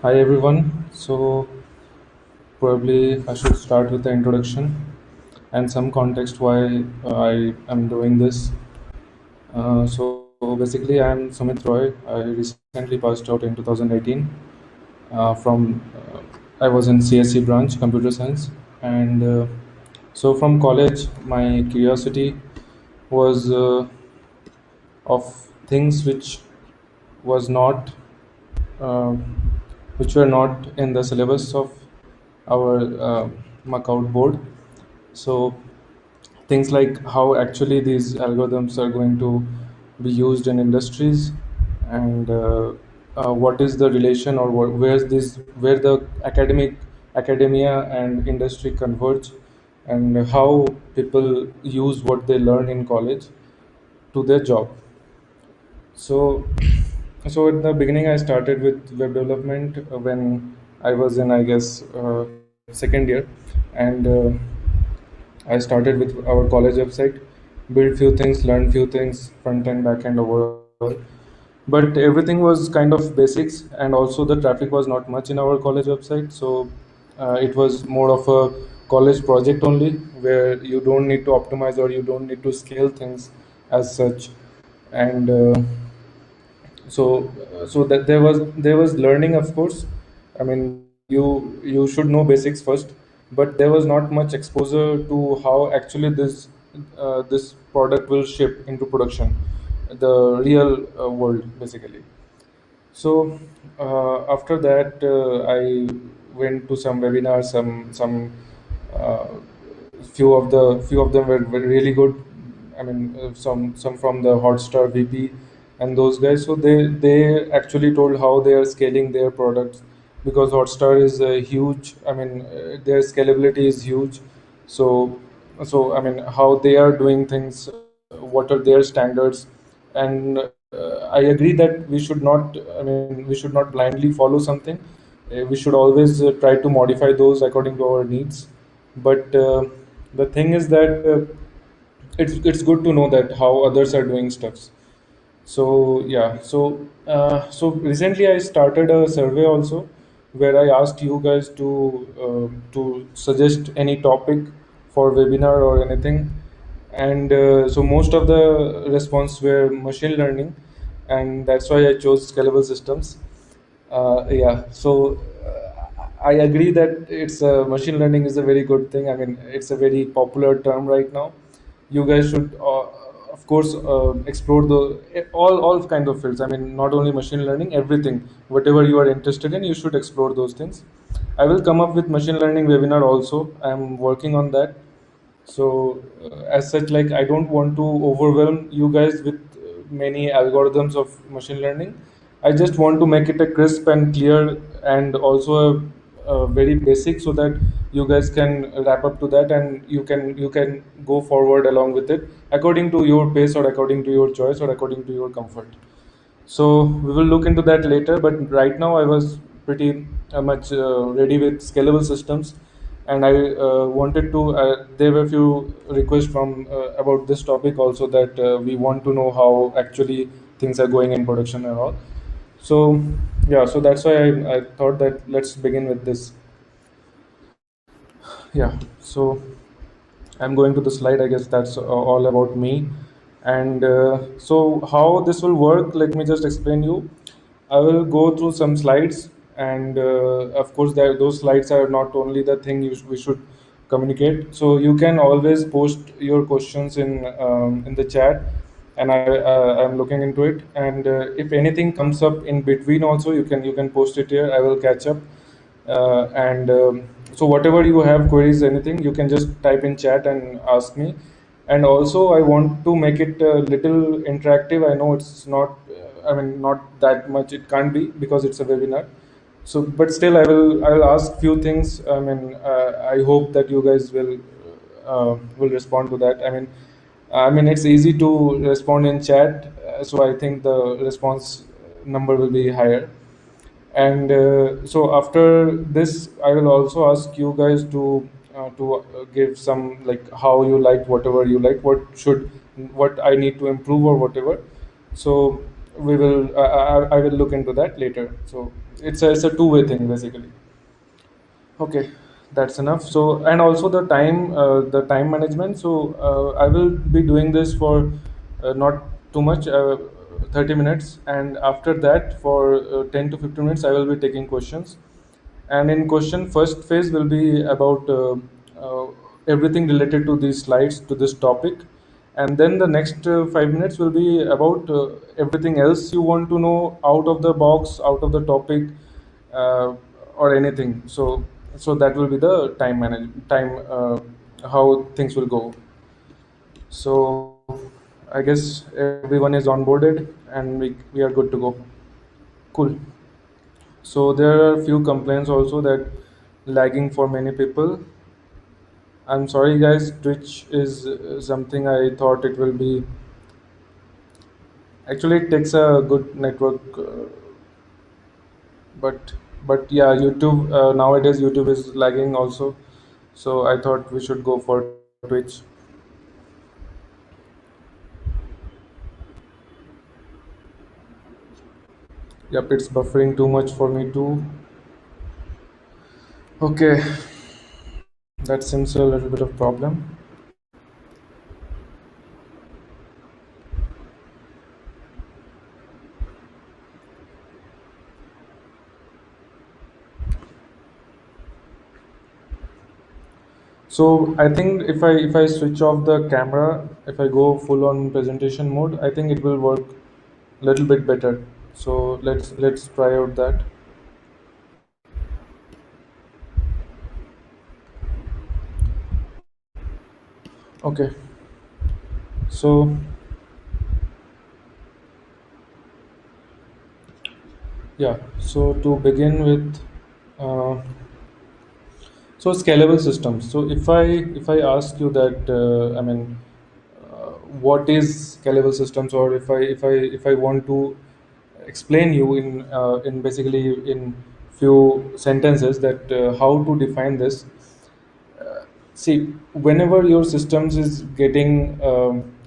Hi everyone. So probably I should start with the introduction and some context why I am doing this. So basically, I am Sumit Roy. I recently passed out in 2018 from I was in CSC branch, computer science, and so from college, my curiosity was of things was not uh, which were not in the syllabus of our Macaut board. So things like how actually these algorithms are going to be used in industries, and what is the relation or where the academia and industry converge, and how people use what they learn in college to their job. So, so at the beginning, I started with web development when I was in, I guess, second year, and I started with our college website, built few things, learned few things, front end, back end, overall. But everything was kind of basics, and also the traffic was not much in our college website. So it was more of a college project only, where you don't need to optimize or you don't need to scale things as such. And so that there was learning, of course. I mean, you should know basics first, but there was not much exposure to how actually this product will ship into production, the real world, basically. So after that, I went to some webinars. Some uh, few of them were really good. I mean, some from the Hotstar VP and those guys. So they actually told how they are scaling their products, because Hotstar is a huge. I mean, their scalability is huge. So I mean, how they are doing things, what are their standards, and I agree that we should not. I mean, we should not blindly follow something. We should always try to modify those according to our needs. But the thing is that it's good to know that how others are doing stuffs. So yeah, so recently I started a survey also, where I asked you guys to suggest any topic for webinar or anything, and so most of the response were machine learning, and that's why I chose scalable systems. Yeah, so I agree that it's machine learning is a very good thing. I mean, it's a very popular term right now. You guys should, of course, explore the all kinds of fields. I mean, not only machine learning, everything, whatever you are interested in, you should explore those things. I will come up with machine learning webinar also. I am working on that. So as such, like, I don't want to overwhelm you guys with many algorithms of machine learning. I just want to make it a crisp and clear, and also a very basic, so that you guys can wrap up to that, and you can go forward along with it according to your pace, or according to your choice, or according to your comfort. So we will look into that later. But right now, I was pretty much ready with scalable systems, and I wanted to. There were a few requests from about this topic also, that we want to know how actually things are going in production and all. So yeah, so that's why I thought that let's begin with this. Yeah. So I'm going to the slide. I guess that's all about me. And so, how this will work, let me just explain you. I will go through some slides, and of course, those slides are not only the thing we should communicate. So you can always post your questions in the chat, and I'm looking into it. And if anything comes up in between, also you can post it here. I will catch up, and so whatever you have queries, anything, you can just type in chat and ask me. And also, I want to make it a little interactive. I know it's not, I mean, not that much, it can't be, because it's a webinar. So but still, I will ask few things. I mean, I hope that you guys will respond to that. I mean, it's easy to respond in chat, so I think the response number will be higher. And so after this, I will also ask you guys to give some, like, how you like, whatever you like, what I need to improve, or whatever. So we will I will look into that later. So it's a two-way thing basically. Okay, that's enough. So, and also the time management. So, I will be doing this for not too much, 30 minutes, and after that, for 10 to 15 minutes, I will be taking questions. And in question, first phase will be about uh, everything related to these slides, to this topic, and then the next 5 minutes will be about everything else you want to know out of the box, out of the topic, uh, or anything. So that will be the time how things will go. So I guess everyone is onboarded and we are good to go. Cool. So there are a few complaints also that lagging for many people. I'm sorry guys, Twitch is something I thought it will be. Actually, it takes a good network, but but yeah, YouTube nowadays YouTube is lagging also. So I thought we should go for Twitch. Yep, it's buffering too much for me too. Okay, that seems a little bit of problem. So I think if I switch off the camera, if I go full on presentation mode, I think it will work a little bit better. So let's try out that. Okay. So yeah. So to begin with, uh, so scalable systems. So if I ask you that, what is scalable systems, or if I want to explain you in basically in few sentences that how to define this. See, whenever your systems is getting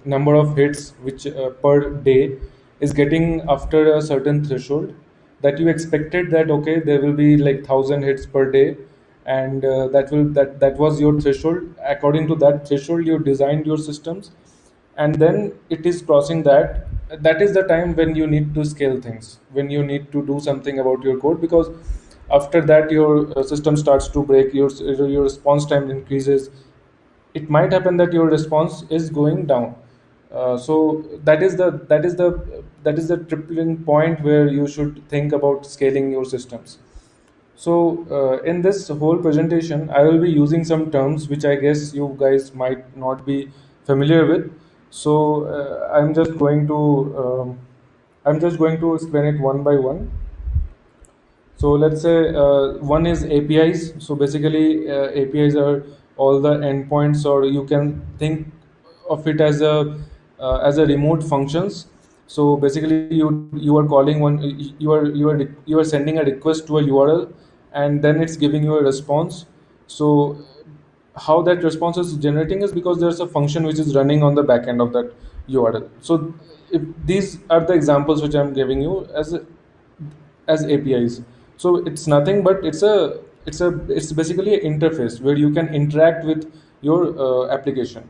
number of hits which per day is getting after a certain threshold, that you expected that okay there will be like 1,000 hits per day, and that was your threshold. According to that threshold, you designed your systems, and then it is crossing that. That is the time when you need to scale things, when you need to do something about your code, because after that your system starts to break, your response time increases. It might happen that your response is going down. So that is the tripling point where you should think about scaling your systems. So, in this whole presentation, I will be using some terms which I guess you guys might not be familiar with. So, I'm just going to explain it one by one. So let's say one is APIs. So basically, APIs are all the endpoints, or you can think of it as a remote functions. So basically, you are calling one, you are sending a request to a URL, and then it's giving you a response. So how that response is generating is because there's a function which is running on the back end of that URL. So if these are the examples which I'm giving you as APIs. So it's nothing but it's basically an interface where you can interact with your application.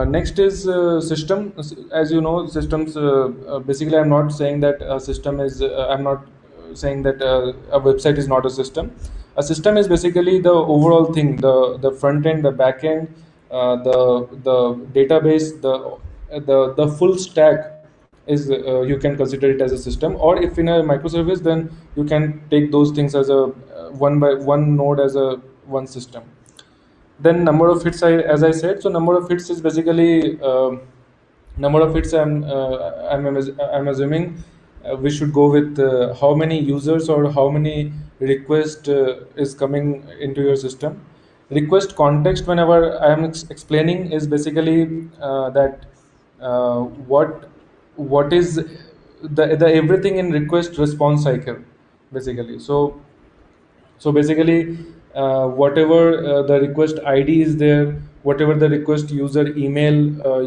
Next is system. As you know, systems. Basically, I'm not saying that a system is. I'm not saying that a website is not a system. A system is basically the overall thing, the front end, the back end, the database, the full stack is you can consider it as a system. Or if in a microservice, then you can take those things as a one by one node as a one system. Then number of hits, as I said, so number of hits is basically number of hits. I'm assuming we should go with how many users or how many request is coming into your system. Request context, whenever I am explaining, is basically that what is the everything in request response cycle basically. So basically, whatever the request ID is there, whatever the request, user email,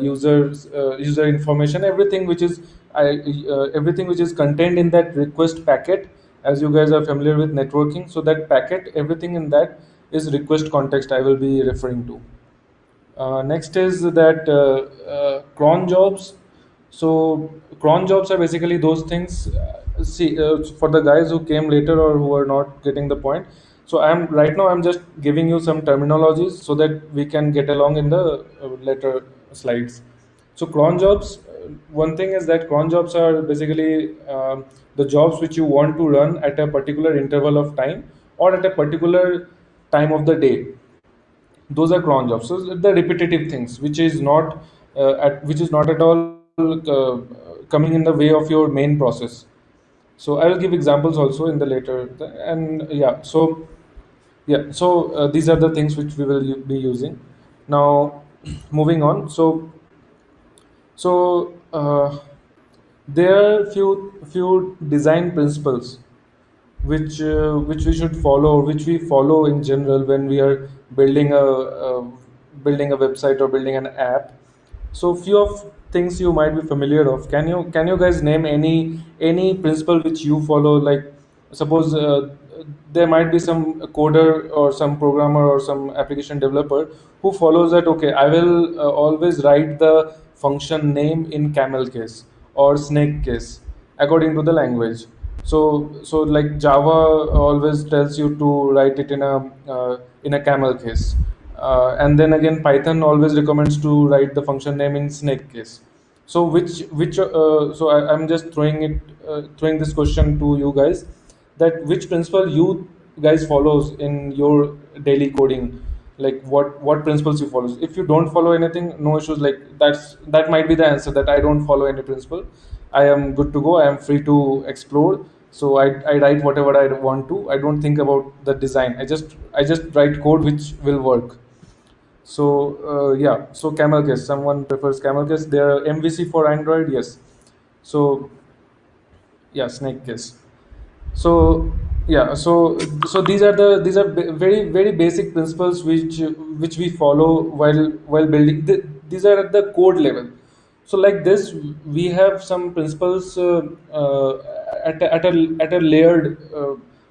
user information, everything which is everything which is contained in that request packet. As you guys are familiar with networking, so that packet, everything in that is request context I will be referring to. Next is that cron jobs. So cron jobs are basically those things. See, for the guys who came later or who are not getting the point. So I'm right now, I'm just giving you some terminologies so that we can get along in the later slides. So cron jobs. One thing is that cron jobs are basically the jobs which you want to run at a particular interval of time or at a particular time of the day. Those are cron jobs. So the repetitive things which is not which is not at all coming in the way of your main process. So I will give examples also in the later, and yeah, so these are the things which we will be using now. Moving on. So there are few design principles which we should follow, which we follow in general when we are building building a website or building an app. So few of things you might be familiar of. Can you guys name any principle which you follow? Like suppose there might be some coder or some programmer or some application developer who follows that, okay, I will always write the function name in camel case or snake case according to the language. So like Java always tells you to write it in a camel case, and then again Python always recommends to write the function name in snake case. So which so I'm just throwing this question to you guys, that which principle you guys follows in your daily coding, like what principles you follow. If you don't follow anything, no issues, like that might be the answer, that I don't follow any principle, I am good to go, I am free to explore. So I write whatever I want to, I don't think about the design, I just write code which will work. So yeah, so camel case, someone prefers camel case. There are MVC for Android, yes. So yeah, snake case. So yeah, so these are very very basic principles which we follow while building. These are at the code level. So like this, we have some principles at a layered,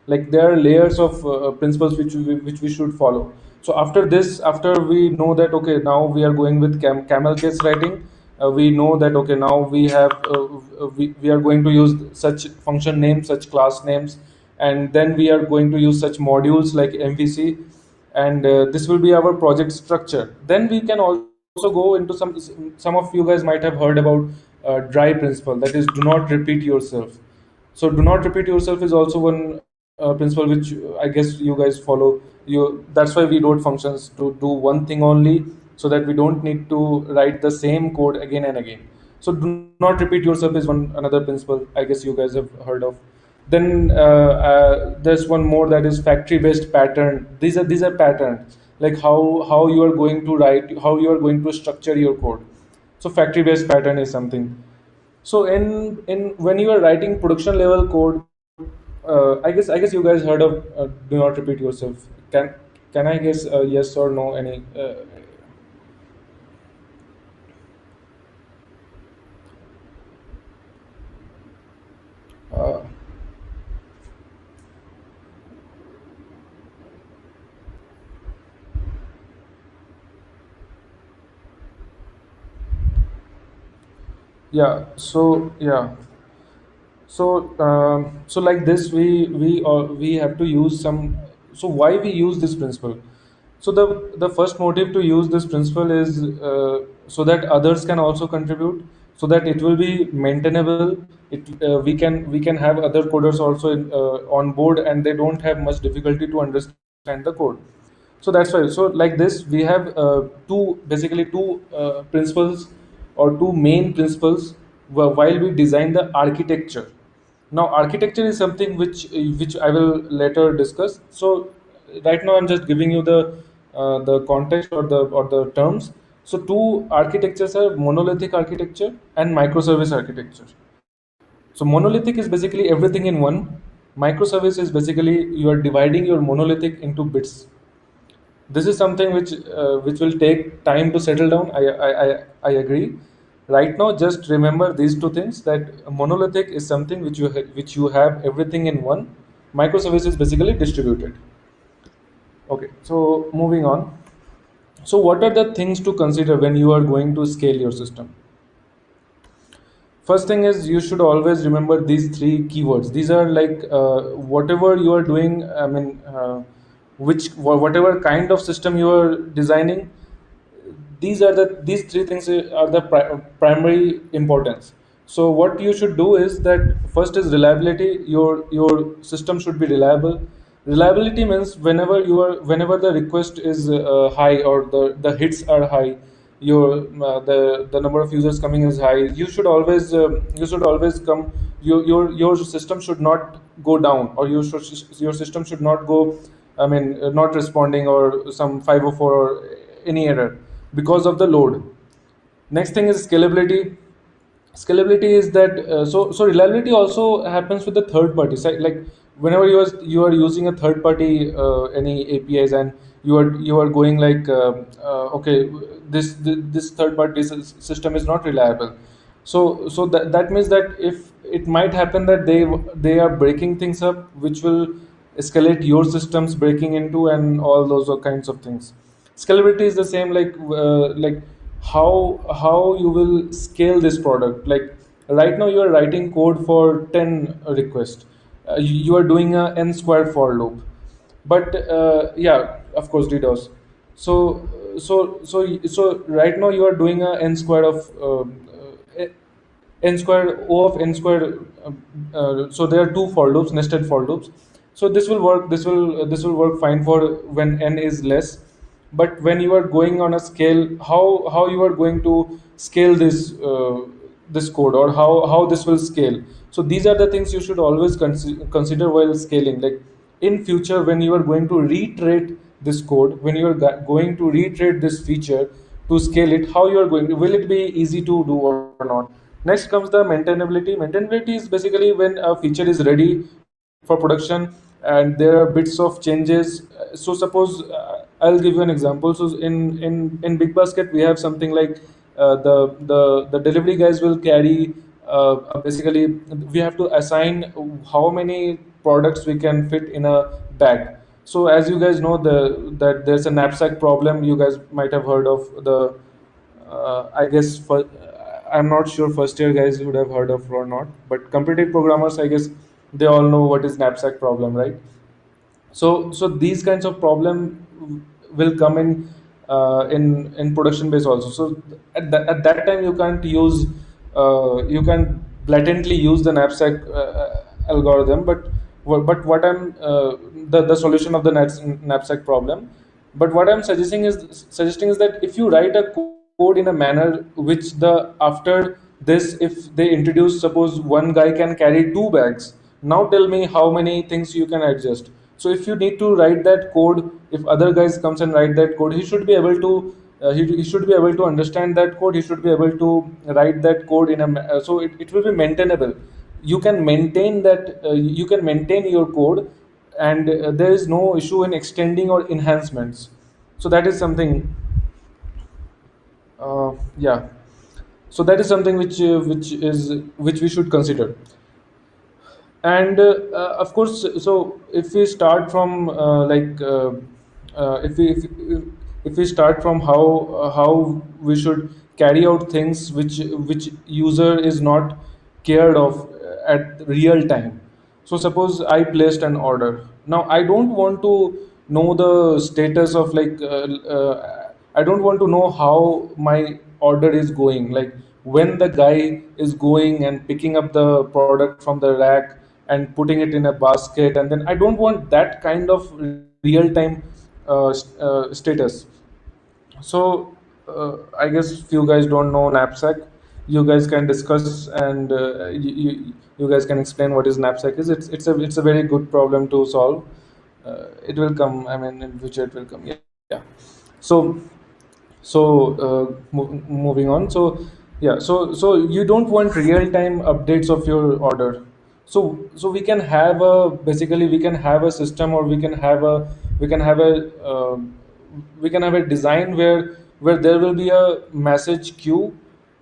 like there are layers of principles which we should follow. So after this, after we know that, okay, now we are going with camel case writing, we know that, okay, now we are going to use such function names, such class names, and then we are going to use such modules like MVC, and this will be our project structure. Then we can also go into some of you guys might have heard about dry principle, that is, do not repeat yourself. So do not repeat yourself is also one principle which I guess you guys follow. That's why we wrote functions to do one thing only, so that we don't need to write the same code again and again. So do not repeat yourself is one another principle I guess you guys have heard of. Then there's one more, that is factory based pattern. These are patterns, like how you are going to write, how you are going to structure your code. So factory based pattern is something. So in when you are writing production level code, I guess you guys heard of do not repeat yourself. Can I guess yes or no? Any uh, yeah. So yeah. So like this, we have to use some. So why we use this principle? So the first motive to use this principle is so that others can also contribute, so that it will be maintainable. We can have other coders also on board, and they don't have much difficulty to understand the code. So that's why. So like this, we have two principles, or two main principles, while we design the architecture. Now architecture is something which I will later discuss. So right now I'm just giving you the context, or the terms. So two architectures are monolithic architecture and microservice architecture. So monolithic is basically everything in one. Microservice is basically you are dividing your monolithic into bits. This is something which will take time to settle down. I agree. Right now, just remember these two things: that monolithic is something which you have everything in one. Microservice is basically distributed. Okay, so moving on. So, what are the things to consider when you are going to scale your system? First thing is, you should always remember these three keywords. These are like whatever you are doing. I mean, whatever kind of system you are designing, these three things are the primary importance. So what you should do is that first is reliability. Your system should be reliable. Reliability means whenever the request is high, or the hits are high, your the number of users coming is high, you should always come, your system should not go down, or your system should not go, I mean, not responding, or some 504 or any error because of the load. Next thing is scalability. Scalability is that so reliability also happens with the third party side. Like whenever you are using a third party any APIs, and you are going like okay, this third party system is not reliable. So that means that if it might happen that they are breaking things up, which will escalate your systems breaking into, and all those kinds of things. Scalability is the same, like how you will scale this product. Like right now you are writing code for 10 requests. You are doing a n squared for loop, but yeah, of course, DDoS. So right now you are doing a n squared of n squared O of n squared. So there are two for loops, nested for loops. So this will work. This will work fine for when n is less. But when you are going on a scale, how you are going to scale this code, or how this will scale. So these are the things you should always consider while scaling. Like in future, when you are going to reiterate this code, when you are going to reiterate this feature to scale it, how you are going, will it be easy to do or not? Next comes the maintainability. Maintainability is basically when a feature is ready for production and there are bits of changes. So suppose I'll give you an example. So in Big Basket we have something like the delivery guys will carry basically, we have to assign how many products we can fit in a bag. So as you guys know, that there's a knapsack problem. You guys might have heard of the I guess for, I'm not sure first year guys would have heard of or not, but competitive programmers, I guess they all know what is knapsack problem, right? So these kinds of problem will come in production base also. So at that time you can't blatantly use the knapsack algorithm. But what I'm the solution of the knapsack problem. But what I'm suggesting is that if you write a code in a manner which the after this, if they introduce, suppose one guy can carry two bags, now tell me how many things you can adjust. So if you need to write that code, if other guys comes and write that code, he should be able to he should be able to understand that code. He should be able to write that code so it will be maintainable. You can maintain that, you can maintain your code, and there is no issue in extending or enhancements. So that is something, yeah. So that is something which we should consider. And of course, so if we start from if we start from how we should carry out things which user is not cared of at real time. So suppose I placed an order. Now I don't want to know the status of, like I don't want to know how my order is going, like when the guy is going and picking up the product from the rack and putting it in a basket, and then I don't want that kind of real time status. So I guess few guys don't know knapsack. You guys can discuss, and you guys can explain what is knapsack is. It's a very good problem to solve. It will come. I mean, in future it will come. Yeah. Yeah. So moving on. So yeah. So you don't want real time updates of your order. So we can have a, basically we can have a system, or we can have a we can have a design where there will be a message queue.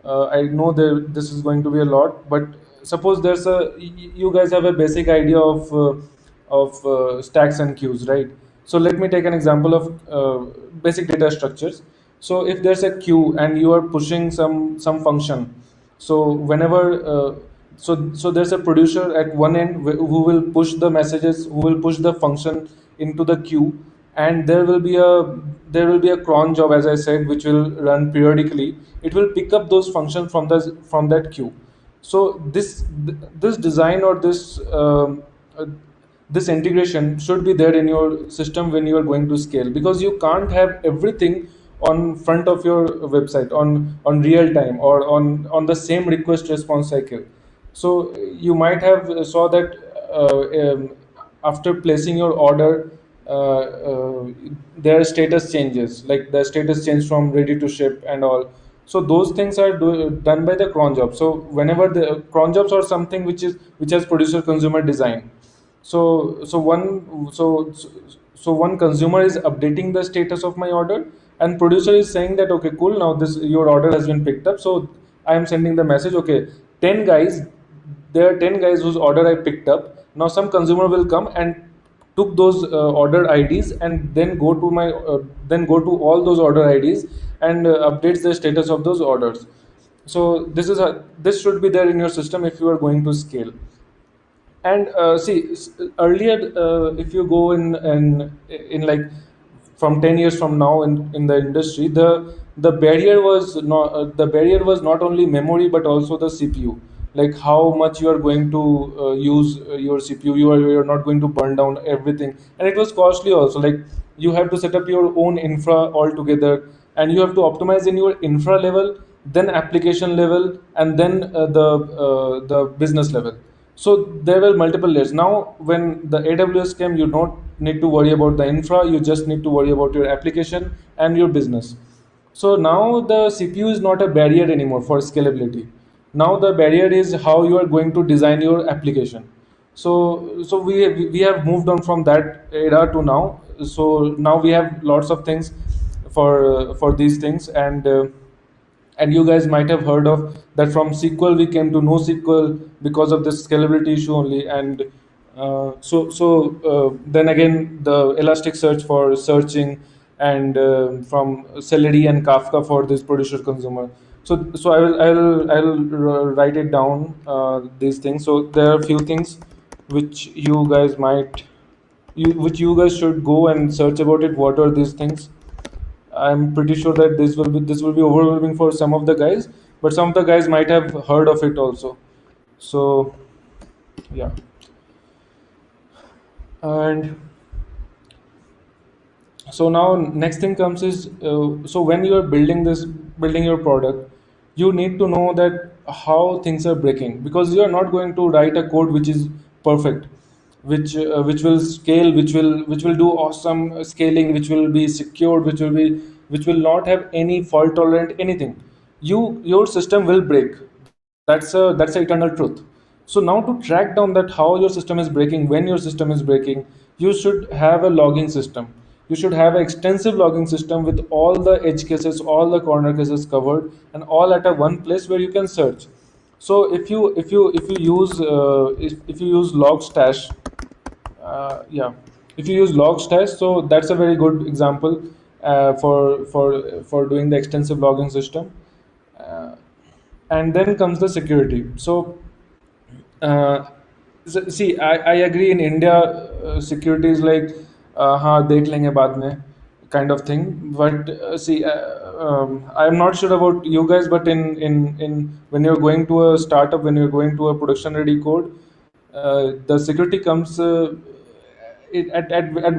I know there this is going to be a lot, but suppose you guys have a basic idea of stacks and queues, right? So let me take an example of basic data structures. So if there's a queue and you are pushing some function, so whenever so there's a producer at one end who will push the messages, who will push the function into the queue, and there will be a cron job, as I said, which will run periodically. It will pick up those functions from that queue. So this design or this integration should be there in your system when you are going to scale, because you can't have everything on front of your website on real time or on the same request response cycle. So you might have saw that after placing your order, their status changes, like the status change from ready to ship and all. So those things are done by the cron job. So whenever the cron jobs or something which has producer consumer design. So one consumer is updating the status of my order, and producer is saying that, okay, cool, now this your order has been picked up. So I am sending the message, okay, 10 guys, there are 10 guys whose order I picked up. Now some consumer will come and took those order IDs, and then go to all those order IDs and updates the status of those orders. So this should be there in your system if you are going to scale. And see, earlier, if you go in like from 10 years from now in the industry, the barrier was not only memory but also the CPU. Like how much you are going to use your CPU. You're not going to burn down everything, and it was costly also. Like you have to set up your own infra altogether, and you have to optimize in your infra level, then application level, and then the business level. So there were multiple layers. Now when the AWS came, you don't need to worry about the infra, you just need to worry about your application and your business. So now the CPU is not a barrier anymore for scalability. Now the barrier is how you are going to design your application. So we have moved on from that era to now. So now we have lots of things for these things. And you guys might have heard of that from SQL we came to NoSQL because of this scalability issue only. And then again the Elasticsearch for searching, and from Celery and Kafka for this producer consumer. So I'll write it down, these things. So there are a few things which you guys might which you guys should go and search about it. What are these things? I'm pretty sure that this will be overwhelming for some of the guys, but some of the guys might have heard of it also. So yeah, and so now next thing comes is, so when you are building your product, you need to know that how things are breaking, because you are not going to write a code which is perfect, which will scale, which will do awesome scaling, which will be secured, which will not have any fault tolerant anything. Your system will break. That's a eternal truth. So now to track down that how your system is breaking, when your system is breaking, you should have a logging system. You should have an extensive logging system with all the edge cases, all the corner cases covered, and all at a one place where you can search. So if you use if you use Logstash, yeah, if you use Logstash, so that's a very good example for doing the extensive logging system. uh, and then comes the security. So uh, see, I agree. In India, security is like, हाँ देख लेंगे बाद में kind of thing. But see, I'm not sure about you guys, but in when you're going to a startup, when you're going to a production ready code, the security comes at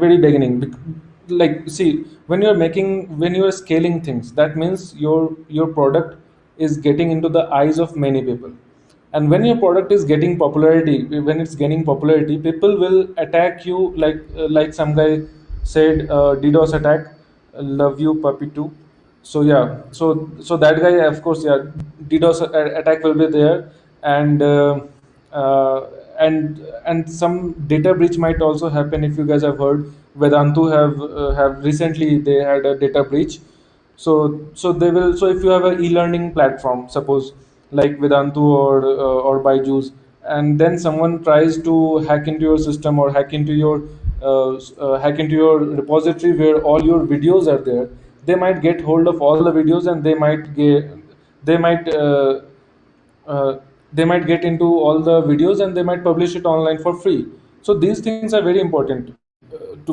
very beginning. Like, see, when you're scaling things, that means your product is getting into the eyes of many people. And when your product is getting popularity, when it's gaining popularity, people will attack you, like some guy said, DDoS attack, love you puppy too. So yeah, so that guy, of course, yeah, DDoS attack will be there. And uh, and some data breach might also happen. If you guys have heard, Vedantu have recently they had a data breach. So they will, so if you have an e-learning platform, suppose like Vedantu or Byju's, and then someone tries to hack into your system or hack into your repository where all your videos are there, they might get hold of all the videos, and they might uh, they might get into all the videos, and they might publish it online for free. So these things are very important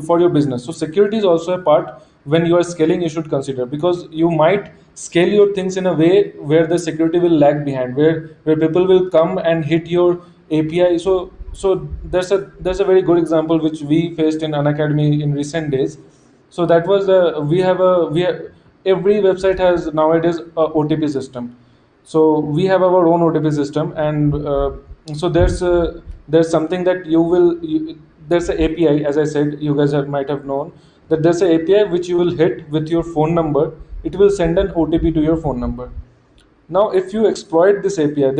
for your business. So security is also a part when you are scaling, you should consider, because you might scale your things in a way where the security will lag behind, where people will come and hit your API. So there's a very good example which we faced in Unacademy in recent days. So that was we have every website has nowadays a OTP system. So we have our own OTP system, and so there's something that there's an API, as I said, you guys might have known that there's an API which you will hit with your phone number. It will send an OTP to your phone number. Now, if you exploit this API,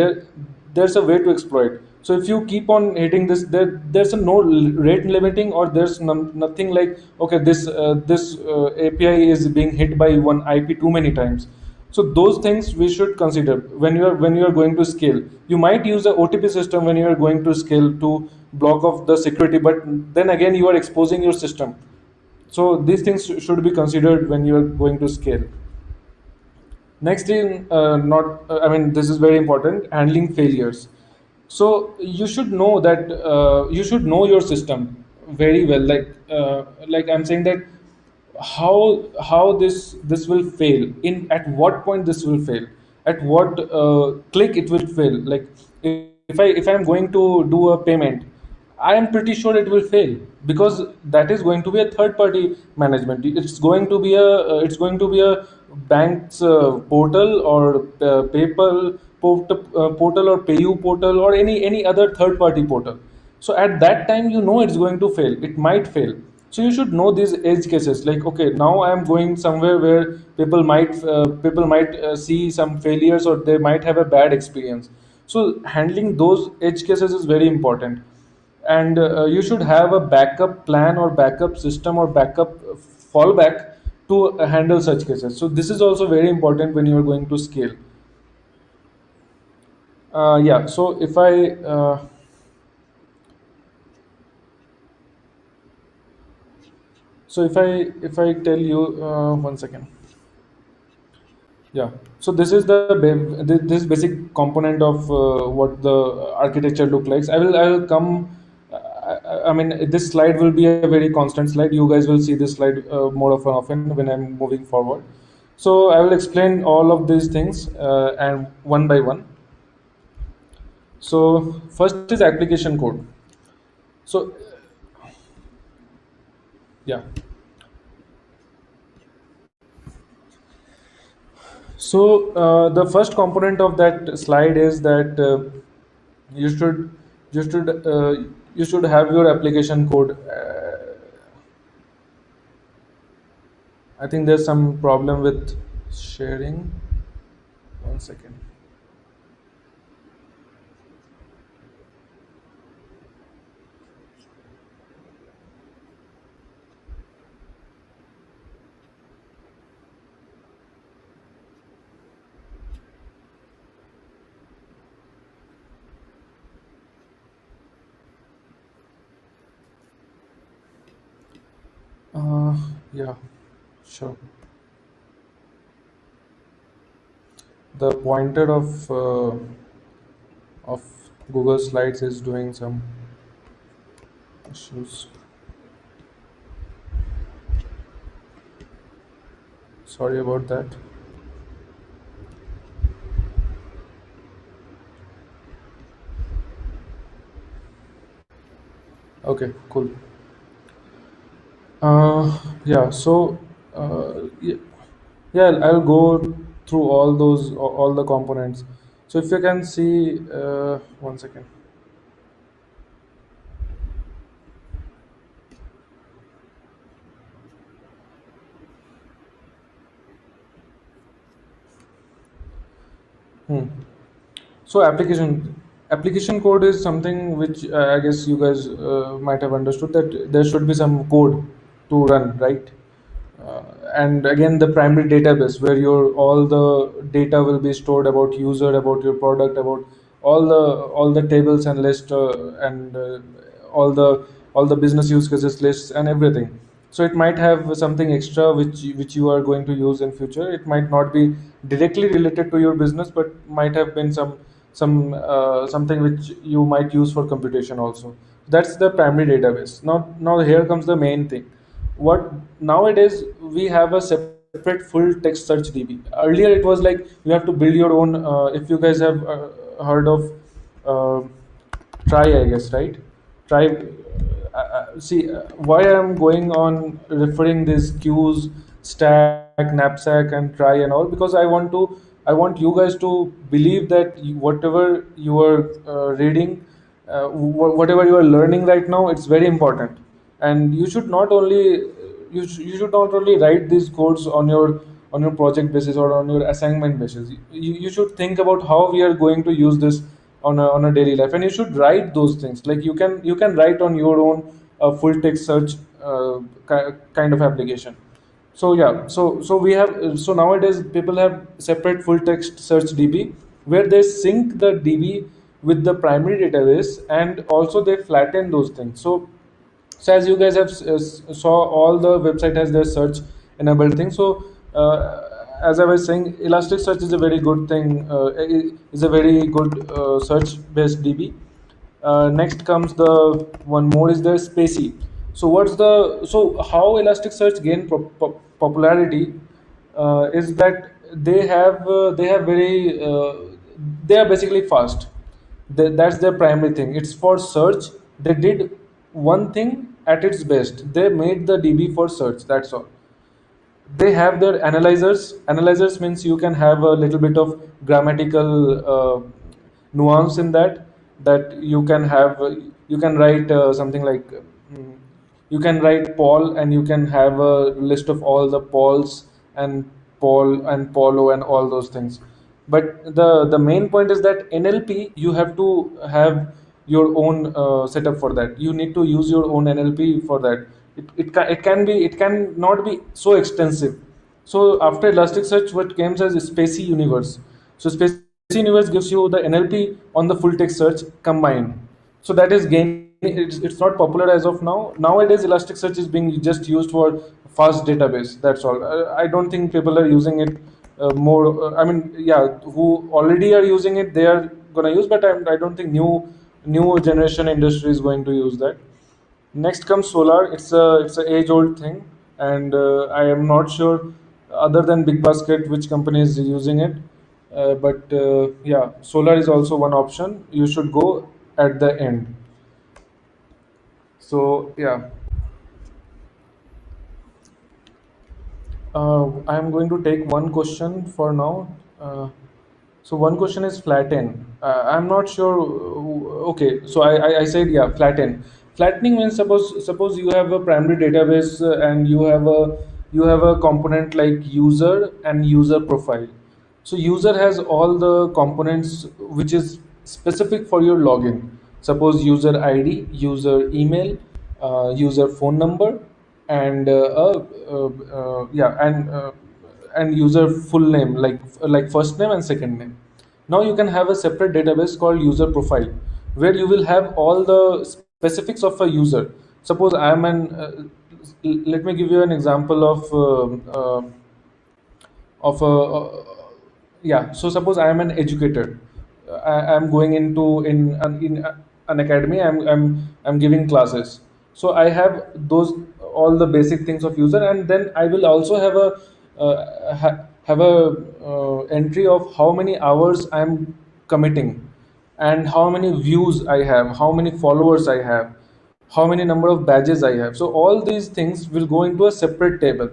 there's a way to exploit. So if you keep on hitting this, there's a no rate limiting, or there's nothing like, okay, this API is being hit by one IP too many times. So those things we should consider when you are going to scale. You might use a OTP system when you are going to scale to block off the security, but then again you are exposing your system. So these things should be considered when you are going to scale. Next in not I mean, this is very important, handling failures. So you should know that you should know your system very well. Like I'm saying that how this will fail, in at what point this will fail, at what click it will fail. Like if I'm going to do a payment, I am pretty sure it will fail, because that is going to be a third party management. It's going to be a bank's portal, or portal, or payu portal, or any other third party portal. So at that time, you know it's going to fail, it might fail. So you should know these edge cases, like, okay, now I am going somewhere where people might see some failures, or they might have a bad experience. So handling those edge cases is very important. And you should have a backup plan, or backup system, or backup fallback to handle such cases. So this is also very important when you are going to scale. Yeah, so if I tell you, one second. Yeah. So this is this basic component of what the architecture look like. I will come. I mean, this slide will be a very constant slide. You guys will see this slide more often when I'm moving forward. So I will explain all of these things and one by one. So first is application code. So yeah. So the first component of that slide is that you should you should you should have your application code. I think there's some problem with sharing. One second. Yeah, sure. The pointer of Google Slides is doing some issues. Sorry about that. Okay, cool. Yeah, so yeah, yeah, I'll go through all the components. So if you can see, one second. Hmm. So application. Application code is something which I guess you guys might have understood that there should be some code to run, right? Uh, and again, the primary database where your all the data will be stored about user, about your product, about all the tables and list and all the all the business use cases lists and everything. So it might have something extra which you are going to use in future. It might not be directly related to your business, but might have been some something which you might use for computation also. That's the primary database. Now here comes the main thing. What nowadays we have a separate full text search DB. Earlier it was like you have to build your own. If you guys have heard of uh, Try, I guess, right? Try. See, why I'm going on referring these queues, stack, knapsack, and try and all, because I want you guys to believe that whatever you are reading, whatever you are learning right now, it's very important, and you should not only write these codes on your project basis or on your assignment basis. You should think about how we are going to use this on a daily life, and you should write those things. Like you can write on your own full text search kind of application. So yeah, so we have so nowadays people have separate full text search DB where they sync the DB with the primary database, and also they flatten those things. So as you guys have saw, all the website has their search enabled thing. So as I was saying, Elasticsearch is a very good thing, is a very good search based DB. Next comes the one more is the Spacey. So how Elasticsearch gained popularity is that they have very they are basically fast. That's their primary thing. It's for search. They did one thing at its best. They made the DB for search. That's all. They have their analyzers means you can have a little bit of grammatical nuance in that you can have you can write something like you can write Paul, and you can have a list of all the Pauls and Paul and Paulo and all those things. But the main point is that NLP, you have to have your own setup for that. You need to use your own NLP for that. It can not be so extensive. So after Elasticsearch, what came as Spacey Universe. So Spacey Universe gives you the NLP on the full text search combined. So that is gaining. It's not popular as of now. Nowadays, Elasticsearch is being just used for fast database. That's all. I don't think people are using it more. I mean, yeah, who already are using it, they are gonna use. But I don't think new generation industry is going to use that. Next comes solar. It's a age old thing, and I am not sure other than Big Basket which company is using it. But yeah, solar is also one option. You should go at the end. So yeah, I'm going to take one question for now. So one question is flatten. I'm not sure. Okay, so I said yeah, flatten. Flattening means suppose you have a primary database and you have a component like user and user profile. So user has all the components which is specific for your login. Suppose user ID, user email, user phone number, and yeah, and user full name like first name and second name. Now you can have a separate database called user profile where you will have all the specifics of a user. Suppose I am an let me give you an example of a yeah. So suppose I am an educator. I'm going into in an academy. I'm giving classes. So I have those all the basic things of user, and then I will also have a have a entry of how many hours I'm committing, and how many views I have, how many followers I have, how many number of badges I have. So all these things will go into a separate table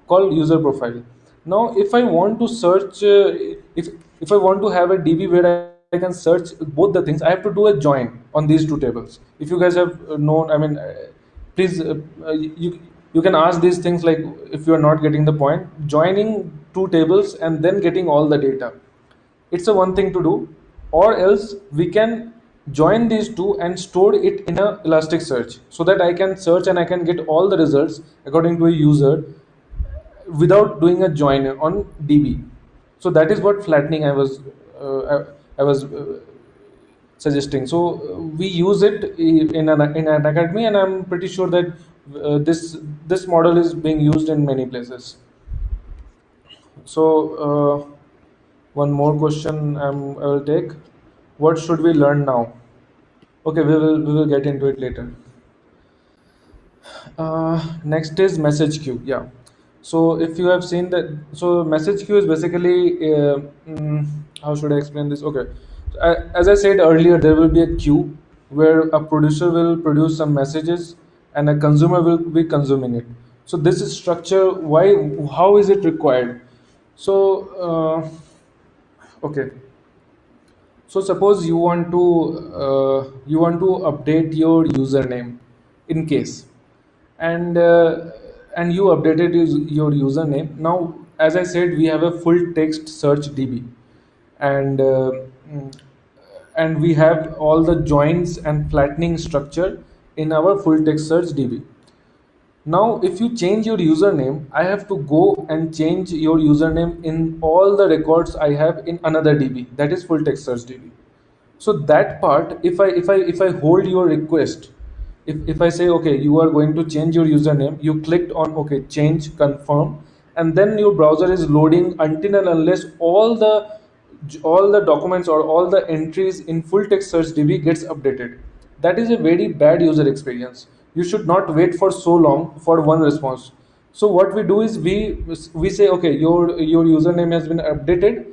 called user profile. Now, if I want to search, if I want to have a DB where I can search both the things, I have to do a join on these two tables. If you guys have known, I mean, please you can ask these things like if you are not getting the point, joining two tables and then getting all the data. It's a one thing to do, or else we can join these two and store it in a Elasticsearch so that I can search and I can get all the results according to a user without doing a join on DB. So that is what flattening I was suggesting. So we use it in an academy, and I'm pretty sure that this model is being used in many places. So one more question I will take. What should we learn now? Okay, we will get into it later. Next is message queue. Yeah. So if you have seen that, so message queue is basically how should I explain this? Okay. As I said earlier, there will be a queue where a producer will produce some messages and a consumer will be consuming it. So this is structure. Why? How is it required? So okay. So suppose you want to update your username in case, and you updated your username. Now, as I said, we have a full text search DB, and mm, we have all the joins and flattening structure in our full text search DB. Now, if you change your username, I have to go and change your username in all the records I have in another DB, that is full text search DB. So that part, if I hold your request, if I say okay, you are going to change your username, you clicked on okay, change, confirm, and then your browser is loading until and unless all the documents or all the entries in full text search DB gets updated. That is a very bad user experience. You should not wait for so long for one response. So what we do is we say okay, your username has been updated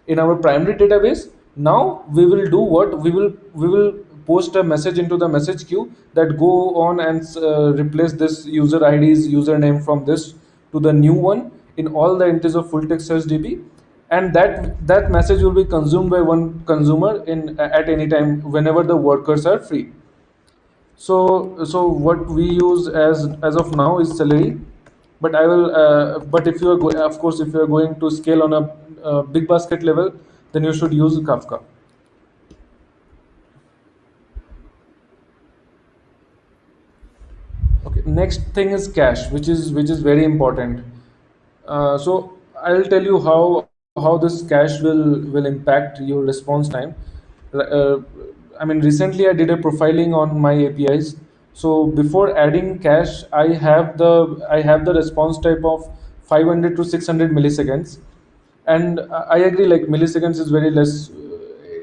in our primary database. Now we will do what we will post a message into the message queue that go on and replace this user ID's username from this to the new one in all the entries of full text search DB, and that message will be consumed by one consumer in at any time whenever the workers are free. So what we use as of now is Celery, but I will. But if you are of course, if you are going to scale on a big basket level, then you should use Kafka. Okay. Next thing is cache, which is very important. So I'll tell you how this cache will impact your response time. Uh, I mean, recently I did a profiling on my APIs. So before adding cache, I have the response type of 500 to 600 milliseconds, and I agree. Like milliseconds is very less.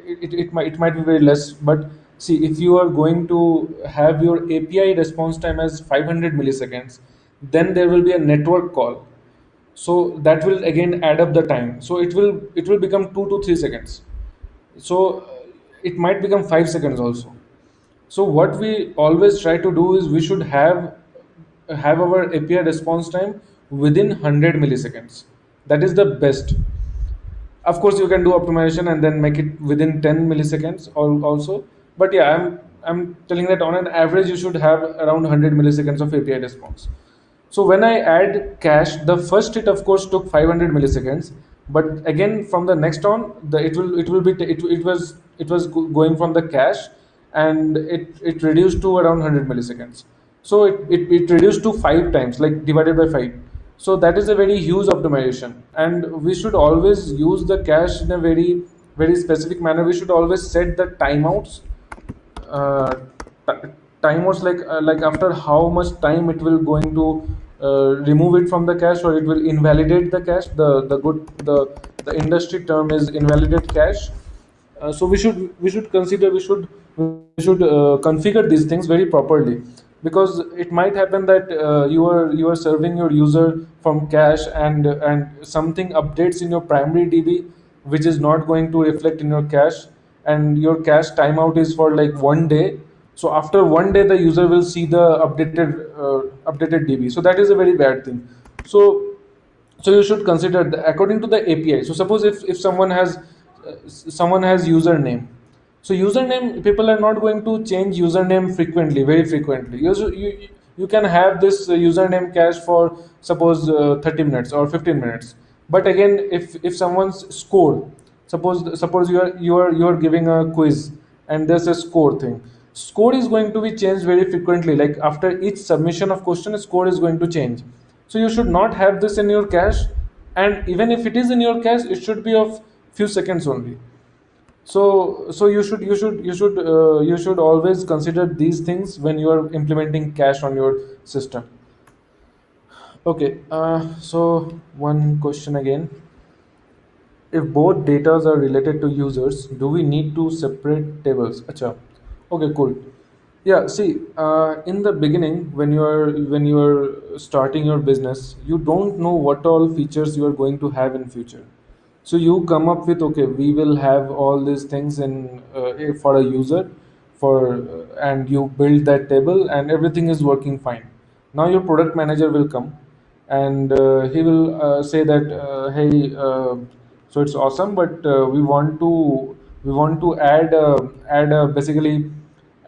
It might be very less, but see, if you are going to have your API response time as 500 milliseconds, then there will be a network call, so that will again add up the time, so it will become 2 to 3 seconds. So it might become 5 seconds also. So what we always try to do is we should have our API response time within 100 milliseconds. That is the best. Of course you can do optimization and then make it within 10 milliseconds also, but yeah, I'm telling that on an average you should have around 100 milliseconds of API response. So when I add cache, the first hit of course took 500 milliseconds, but again from the next on, it will be going from the cache, and it reduced to around 100 milliseconds. So it reduced to 5 times, like divided by 5. So that is a very huge optimization, and we should always use the cache in a very specific manner. We should always set the timeouts, uh, t- timeouts like after how much time it will going to remove it from the cache, or it will invalidate the cache. The industry term is invalidate cache. So we should consider we should configure these things very properly, because it might happen that you are serving your user from cache, and something updates in your primary DB which is not going to reflect in your cache, and your cache timeout is for like 1 day. So after 1 day the user will see the updated DB, so that is a very bad thing. So you should consider according to the API. So suppose if someone has username. So username, people are not going to change username frequently, very frequently. You can have this username cache for suppose 30 minutes or 15 minutes. But again, if someone's score, suppose you are giving a quiz, and there's a score thing. Score is going to be changed very frequently. Like after each submission of question, score is going to change. So you should not have this in your cache, and even if it is in your cache, it should be of few seconds only. So you should always consider these things when you are implementing cache on your system. Okay, so one question again: if both datas are related to users, do we need to separate tables? Acha. Okay, cool. Yeah, see, in the beginning, when you are starting your business, you don't know what all features you are going to have in future. So you come up with, okay, we will have all these things in for a user, and you build that table, and everything is working fine. Now your product manager will come, and he will say that, hey, so it's awesome, but we want to add a, basically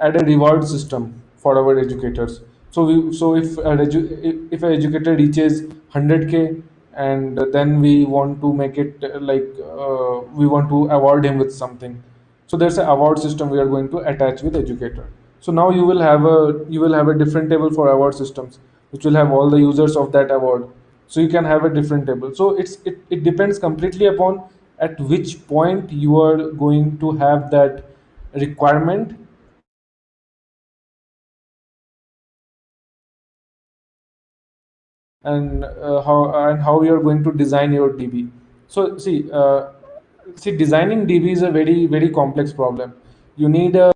add a reward system for our educators. So if an educator reaches 100K, and then we want to make it we want to award him with something. So there's an award system we are going to attach with educator. So now you will have a different table for award systems, which will have all the users of that award. So you can have a different table. So it depends completely upon at which point you are going to have that requirement, and how you are going to design your DB. So see, designing DB is a very very complex problem. You need a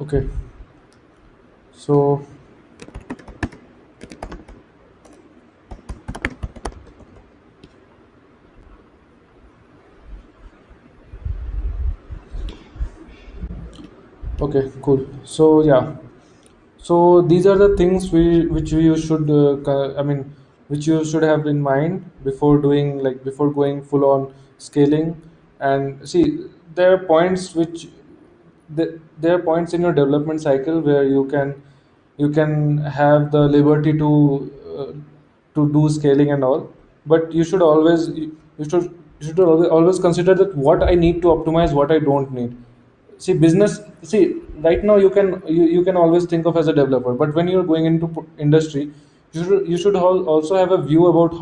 okay. So okay, cool. So yeah, so these are the things which you should which you should have in mind before doing, like, before going full on scaling. And see, there are points which there are points in your development cycle where you can have the liberty to do scaling and all, but you should always consider that what I need to optimize, what I don't need. See, right now you can always think of as a developer, but when you're going into industry, also have a view about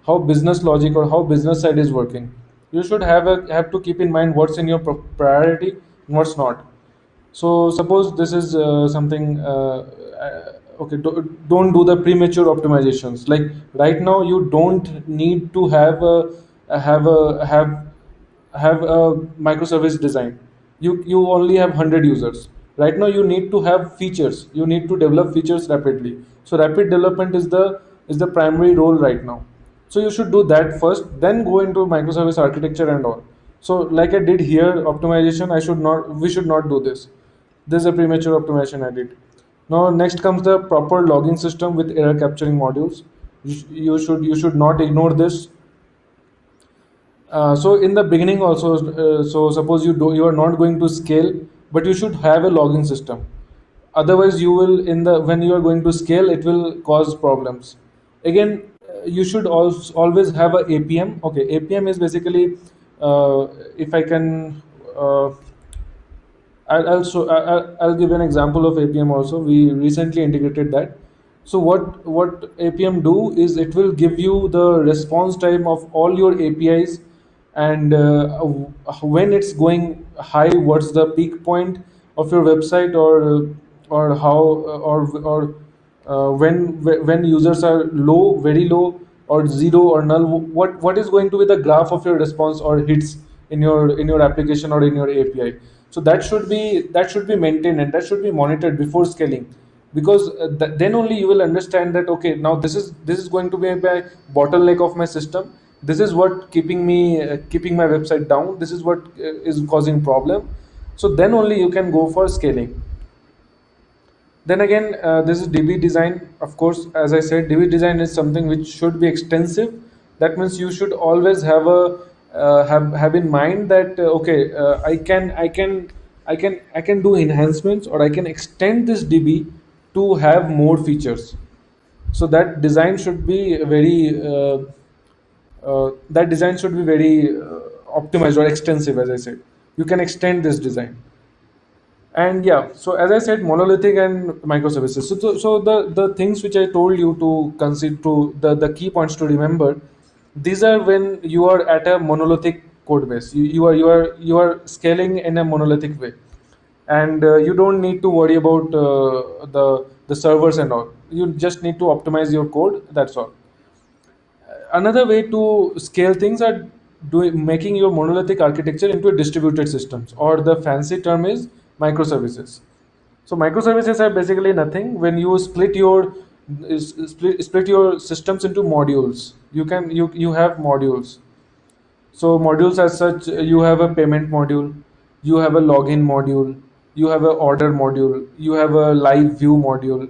how business logic or how business side is working. You should have to keep in mind what's in your priority and what's not. So suppose this is something. Okay, don't do the premature optimizations. Like right now, you don't need to have a microservice design. You only have 100 users. Right now, you need to have features. You need to develop features rapidly. So rapid development is the primary role right now. So you should do that first, then go into microservice architecture and all. So like I did here, optimization, I should not we should not do this. This is a premature optimization I did. Now next comes the proper logging system with error capturing modules. You should not ignore this. So in the beginning also, so suppose you are not going to scale, but you should have a logging system. Otherwise, you will in the when you are going to scale, it will cause problems. Again, you should also always have a APM. Okay, APM is basically, if I can. I'll give an example of APM also. We recently integrated that. So what APM do is it will give you the response time of all your APIs, and when it's going high, what's the peak point of your website, or how or when users are low, very low, or zero or null. What is going to be the graph of your response or hits in your application or in your API. So that should be maintained and that should be monitored before scaling, because then only you will understand that, okay, now this is going to be my bottleneck of my system. This is what keeping my website down. This is what is causing problem. So then only you can go for scaling. Then again, this is DB design. Of course, as I said, DB design is something which should be extensive. That means you should always have in mind that, okay, I can do enhancements, or I can extend this DB to have more features. So that design should be very optimized or extensive. As I said, you can extend this design. And yeah, so as I said, monolithic and microservices. So the things which I told you to consider, to the key points to remember, these are when you are at a monolithic code base. You are scaling in a monolithic way, and you don't need to worry about the servers and all. You just need to optimize your code. That's all. Another way to scale things are making your monolithic architecture into a distributed systems, or the fancy term is microservices. So microservices are basically nothing. When you split your systems into modules, you have modules. So modules as such, you have a payment module, you have a login module, you have a order module, you have a live view module.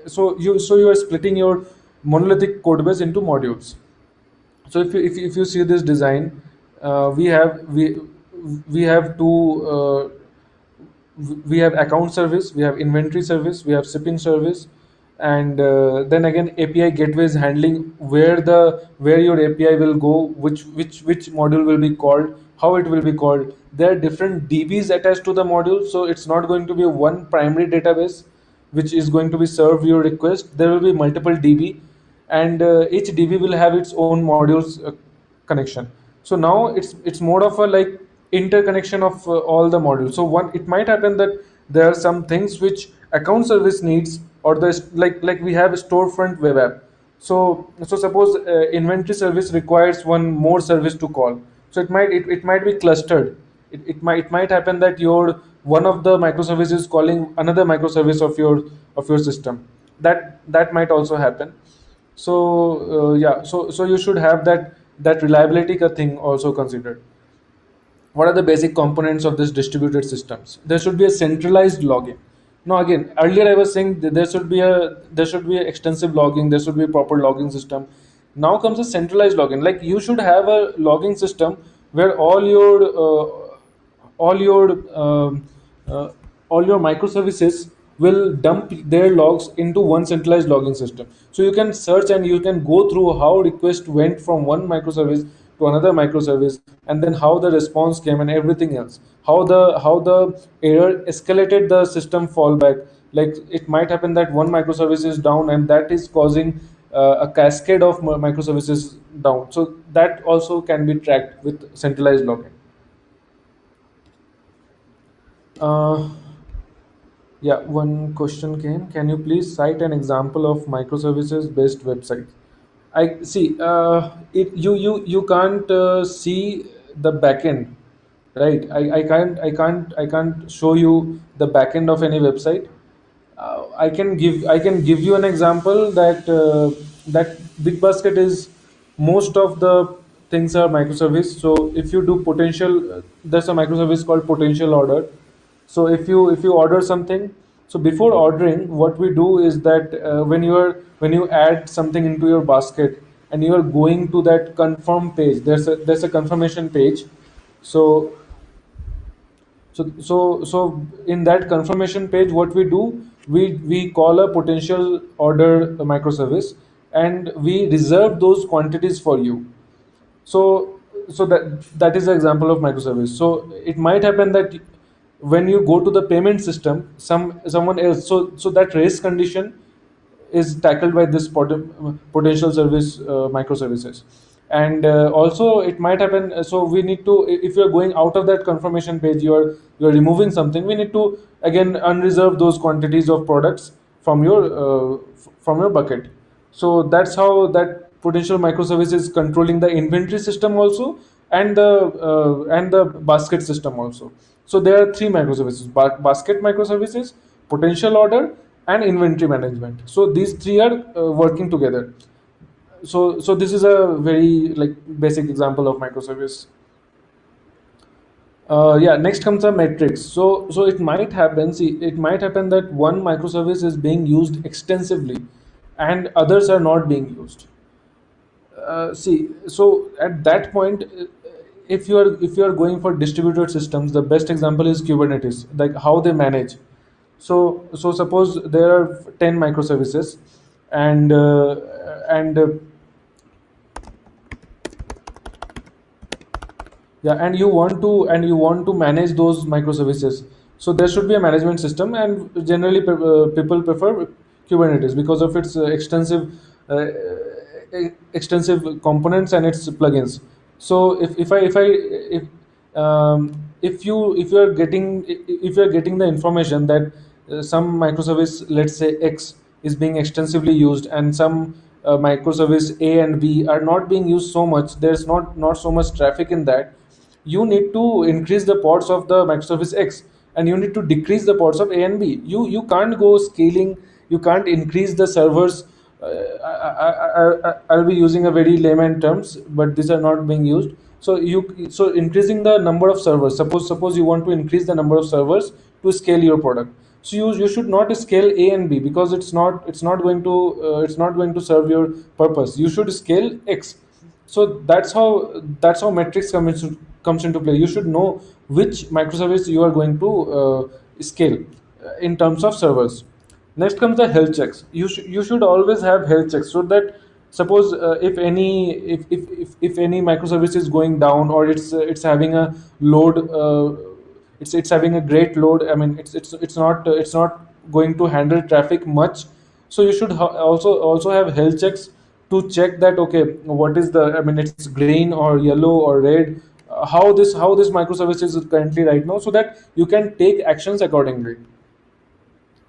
So you are splitting your monolithic code base into modules. So if you see this design, we have we have account service, we have inventory service, we have shipping service, and then again API gateways handling where your API will go, which module will be called, how it will be called. There are different DBs attached to the module, so it's not going to be one primary database which is going to be serve your request. There will be multiple DB, and each DB will have its own modules connection. So now it's more of a like interconnection of all the modules. So one, it might happen that there are some things which account service needs, or like we have a storefront web app. So suppose inventory service requires one more service to call. So it might be clustered. It might happen that one of the microservices calling another microservice of your system. That might also happen. So yeah, so you should have that reliability thing also considered. What are the basic components of this distributed systems? There should be a centralized logging. Now again, earlier I was saying that there should be a extensive logging, there should be a proper logging system. Now comes a centralized logging. Like you should have a logging system where all your uh, all your microservices will dump their logs into one centralized logging system, so you can search and you can go through how request went from one microservice to another microservice, and then how the response came and everything else, how the error escalated the system fallback. Like it might happen that one microservice is down and that is causing a cascade of microservices down, so that also can be tracked with centralized logging. uh, Yeah, one question came. Can you please cite an example of microservices based website? I see. You can't see the backend, right? I can't show you the backend of any website. I can give you an example that Big Basket is, most of the things are microservice. So if you do potential, there's a microservice called potential order. So if you order something, so before ordering, what we do is that when you add something into your basket and you are going to that confirm page, there's a confirmation page. So so in that confirmation page, what we do, we call a potential order microservice, and we reserve those quantities for you. So that is an example of microservice. So it might happen that when you go to the payment system, someone else, so that race condition is tackled by this potential service microservices. And also it might happen, so we need to, if you're going out of that confirmation page, you're removing something, we need to again unreserve those quantities of products from your bucket. So that's how that potential microservice is controlling the inventory system also, and the basket system also. So there are three microservices: basket microservices, potential order, and inventory management. So these three are working together. So this is a very like basic example of microservice. Yeah, next comes a metrics. So it might happen. See, it might happen that one microservice is being used extensively, and others are not being used. See, so at that point, if you are going for distributed systems, the best example is Kubernetes, like how they manage. So suppose there are 10 microservices, and yeah, and you want to manage those microservices. So there should be a management system, and generally people prefer Kubernetes because of its extensive components and its plugins. So if you are getting the information that some microservice, let's say X, is being extensively used, and some microservice A and B are not being used so much, there's not so much traffic in that, you need to increase the ports of the microservice X, and you need to decrease the ports of A and B. You can't go scaling, you can't increase the servers. I'll be using a very layman terms, but these are not being used. So increasing the number of servers. Suppose you want to increase the number of servers to scale your product. So you should not scale A and B, because it's not going to serve your purpose. You should scale X. So that's how metrics comes into play. You should know which microservice you are going to scale in terms of servers. Next comes the health checks. You should always have health checks, so that suppose if any microservice is going down, or it's having a load, it's having a great load. I mean, it's not going to handle traffic much. So you should also have health checks to check that, okay, what is the, I mean, it's green or yellow or red, how this microservice is currently right now, so that you can take actions accordingly.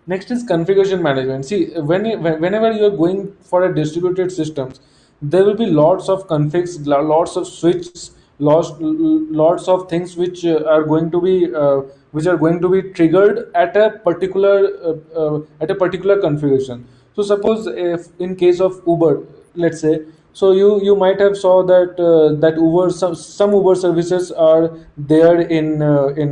Next is configuration management. See, whenever you are going for a distributed systems, there will be lots of configs, lots of switches, lots of things which are going to be triggered at a particular configuration. So suppose if in case of Uber, let's say, so you might have saw that that Uber, some Uber services are there in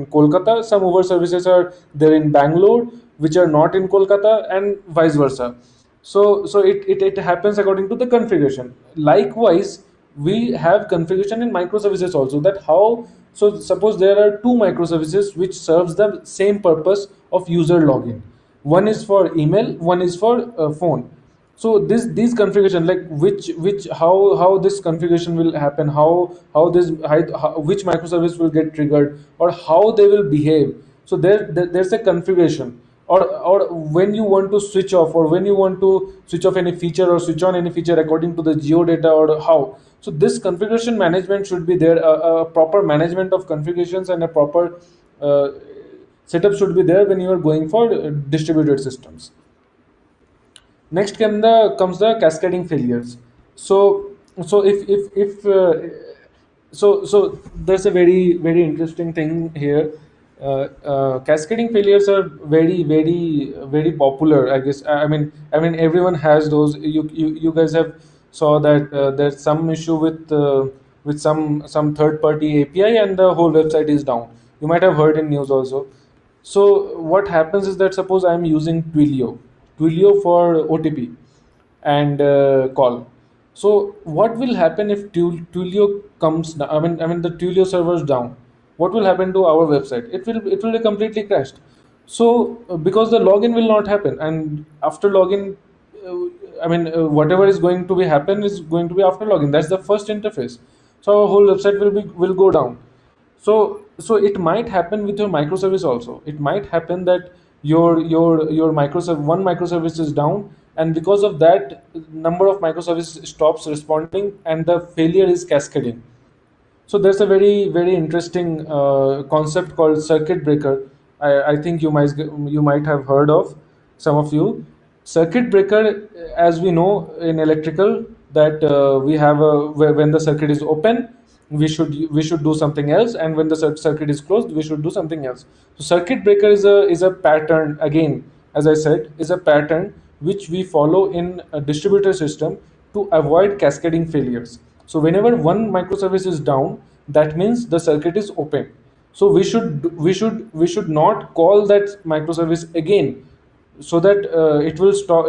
Kolkata, some Uber services are there in Bangalore, which are not in Kolkata, and vice versa. So it happens according to the configuration. Likewise, we have configuration in microservices also, that how. So suppose there are two microservices which serves the same purpose of user login. One is for email, one is for phone. So this these configuration, like which how this configuration will happen, how this which microservice will get triggered, or how they will behave. So there's a configuration. Or when you want to switch off, or when you want to switch off any feature or switch on any feature according to the geo data, or how. So this configuration management should be there. A proper management of configurations and a proper uh, setup should be there when you are going for distributed systems. Next comes the cascading failures. So if so there's a very interesting thing here. Cascading failures are very popular, I guess. I mean everyone has those. You guys have saw that there's some issue with some third party API, and the whole website is down. You might have heard in news also. So what happens is that suppose I'm using Twilio for OTP and call. So what will happen if Twilio comes down? I mean the Twilio servers down. What will happen to our website? It will be completely crashed. So because the login will not happen, and after login, whatever is going to be happen is going to be after login. That's the first interface. So our whole website will go down. So it might happen with your microservice also. It might happen that your microservice, one microservice is down, and because of that, number of microservices stops responding, and the failure is cascading. So there's a very interesting concept called circuit breaker. I think you might have heard of, some of you. Circuit breaker, as we know in electrical, that we have when the circuit is open, we should do something else, and when the circuit is closed, we should do something else. So circuit breaker is a pattern, again, as I said, is a pattern which we follow in a distributed system to avoid cascading failures. So whenever one microservice is down, that means the circuit is open. So we should not call that microservice again, so that it will stop.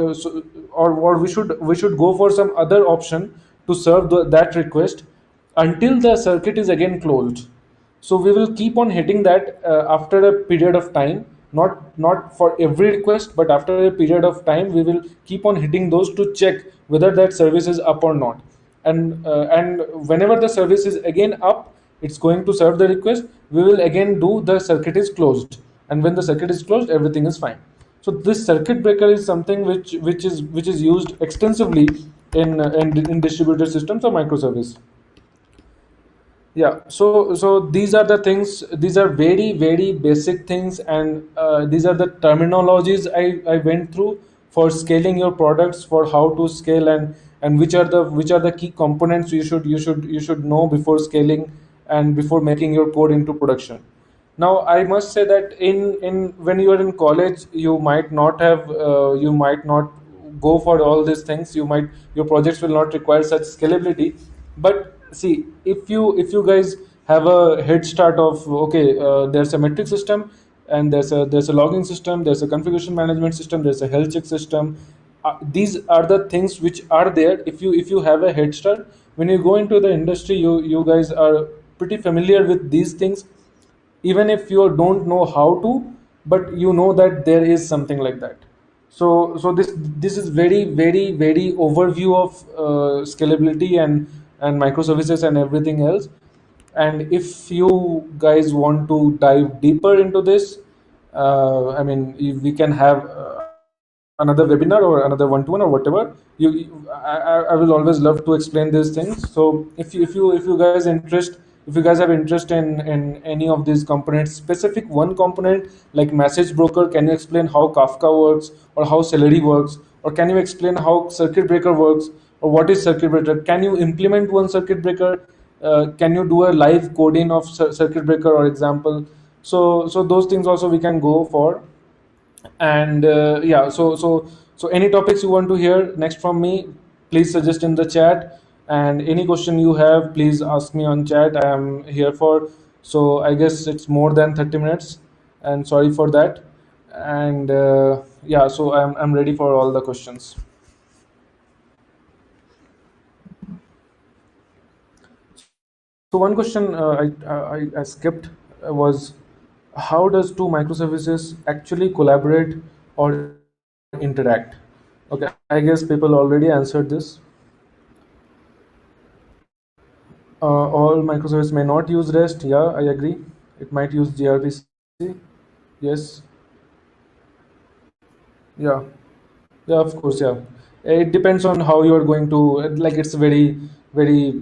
Or we should go for some other option to serve that request until the circuit is again closed. So we will keep on hitting that after a period of time, not for every request, but after a period of time we will keep on hitting those to check whether that service is up or not. And whenever the service is again up, it's going to serve the request, we will again do the circuit is closed, and when the circuit is closed, everything is fine. So this circuit breaker is something which is used extensively in distributed systems or microservice. Yeah, so these are the things. These are very basic things, and these are the terminologies I went through for scaling your products, for how to scale, and which are the key components you should know before scaling and before making your code into production. Now I must say that in when you are in college, you might not go for all these things. Your projects will not require such scalability. But see, if you guys have a head start of, okay, there's a metric system, and there's a logging system, there's a configuration management system, there's a health check system. These are the things which are there. If you have a head start, when you go into the industry, you guys are pretty familiar with these things, even if you don't know how to, but you know that there is something like that. So this is very overview of scalability and microservices and everything else. And if you guys want to dive deeper into this, we can have another webinar or another one-to-one or whatever. I will always love to explain these things. So if you guys have interest in any of these components, specific one component like message broker, can you explain how Kafka works, or how Celery works, or can you explain how circuit breaker works, or what is circuit breaker? Can you implement one circuit breaker? can you do a live coding of circuit breaker or example. So those things also we can go for. And yeah, so any topics you want to hear next from me, please suggest in the chat. And any question you have, please ask me on chat. I am here for. So I guess it's more than 30 minutes, and sorry for that. And yeah, so I'm ready for all the questions. So one question I skipped was, how does two microservices actually collaborate or interact? Okay, I guess people already answered this. All microservices may not use REST. Yeah, I agree. It might use gRPC. Yes. Yeah. Yeah, of course, yeah. It depends on how you are going to, like, it's very, very,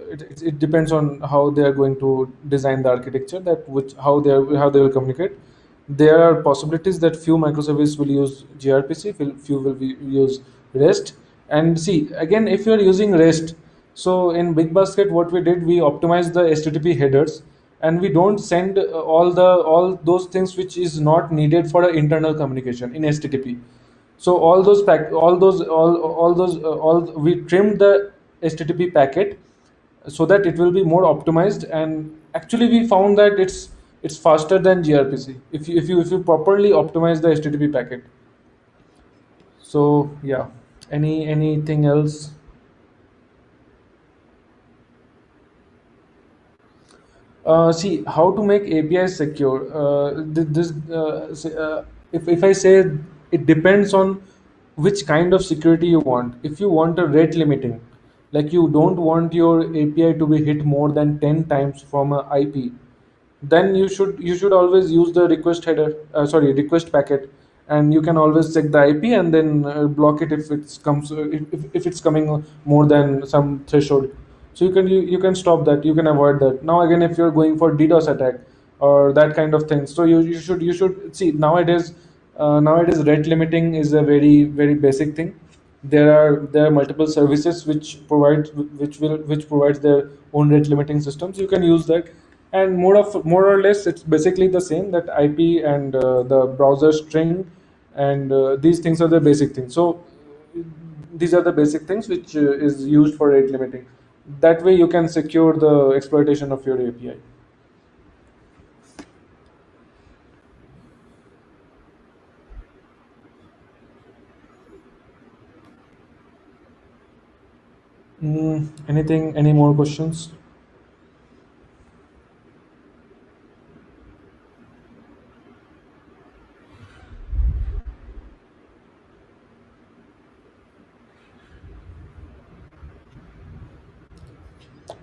it depends on how they are going to design the architecture, that which, how they will communicate. There are possibilities that few microservices will use gRPC, few will use REST. And see, again, if you are using REST, so in Big Basket, what we did, we optimized the HTTP headers, and we don't send all those things which is not needed for an internal communication in HTTP. So all those all we trimmed the HTTP packet so that it will be more optimized. And actually we found that it's faster than gRPC if you properly optimize the HTTP packet. So yeah, anything else? See, how to make APIs secure. If I say, it depends on which kind of security you want. If you want a rate limiting, like you don't want your API to be hit more than 10 times from a IP, then you should always use the request packet. And you can always check the IP and then block it if it's coming more than some threshold. So you can stop that, you can avoid that. Now again, if you're going for DDoS attack or that kind of thing, so you should see, nowadays rate limiting is a very, very basic thing. There are multiple services which provides their own rate limiting systems. You can use that. And more or less it's basically the same, that IP and the browser string, and these things are the basic things. So these are the basic things which is used for rate limiting. That way you can secure the exploitation of your API. Any more questions?